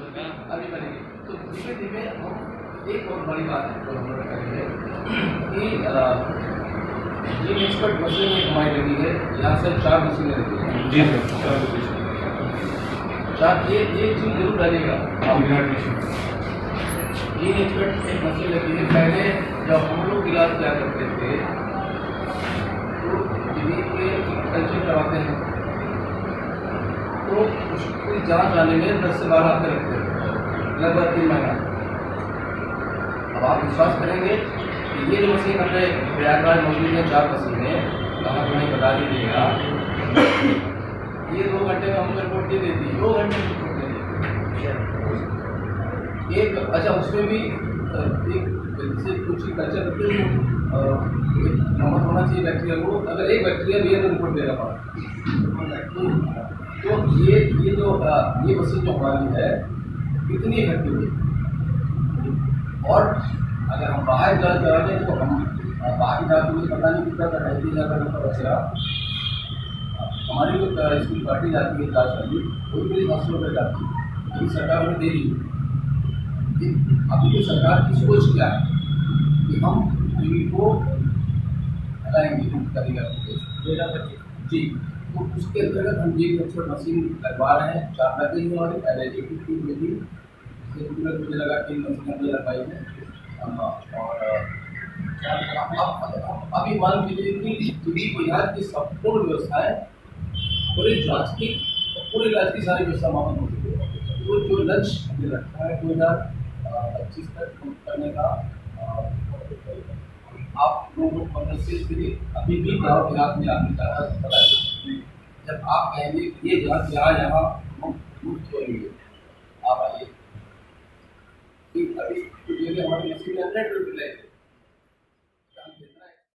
अभी बनेगी। तो धीमे धीमे हम एक और बड़ी बात जो हम लोग करेंगे कि ये एक्सपर्ट मशीन एक हमारी लगी है, यहाँ से 4 मशीनें लगी हैं। जी सर, 4 ये चीज़ जरूर डालेगा। ये एक्सपर्ट एक मशीन लगी है। पहले जब हम लोग इलाज किया करते थे तो जमीन के कल्चर करवाते हैं, तो उसकी जाँच आने में 10 से 12 हफ्ते लगते हैं, लगभग 3 महीना। अब आप विश्वास करेंगे कि ये जो मशीन हमने प्रयागराज मौजूद है, 4 मशीनें, कहाँ तुम्हें बता दीजिएगा, ये 2 घंटे में हमको रिपोर्ट दे देती है। 2 घंटे में रिपोर्ट दे देती एक। अच्छा, उसमें भी एक जैसे कुछ कल्चर रखते हैं, नंबर होना चाहिए बैक्टीरिया को। अगर एक बैक्टीरिया भी है तो रिपोर्ट देगा पास। तो ये मशीन जो हमारी है कितनी इफेक्टिव है। और अगर हम बाहर जांच कराते हैं तो हम बाहर जाकर मुझे पता नहीं कितना 2,500 रुपये बचेगा। हमारी जो इसकी पार्टी जाती है जाँच करनी, वो भी 800 रुपये जाती है, लेकिन सरकार हमें दे दी। अभी तो सरकार की सोच क्या है कि हम टीवी को हटाएंगे करेगा जी। तो उसके अंतर्गत हम ये एक्सपर्ट मशीन लगवा रहे हैं। 4 लगे हैं और पहले एक टीम में भी मुझे लगा 3 मशीन हमने लगाई है। और अभी मान लीजिए कि टीवी को इलाज की संपूर्ण व्यवस्थाएँ, पूरी जाँच की, पूरे इलाज की सारी व्यवस्था मौजूद होती है। तो जो लक्ष्य हमें रखा है 2025 तक करने का, आप लोगों को मदद से अभी भी गाँव देहात में आने का पता है। जब आप कहेंगे कि ये जाँच यहाँ मुफ्त हो रही है, आप आइए। अभी हमारी मशीन 100 रुपये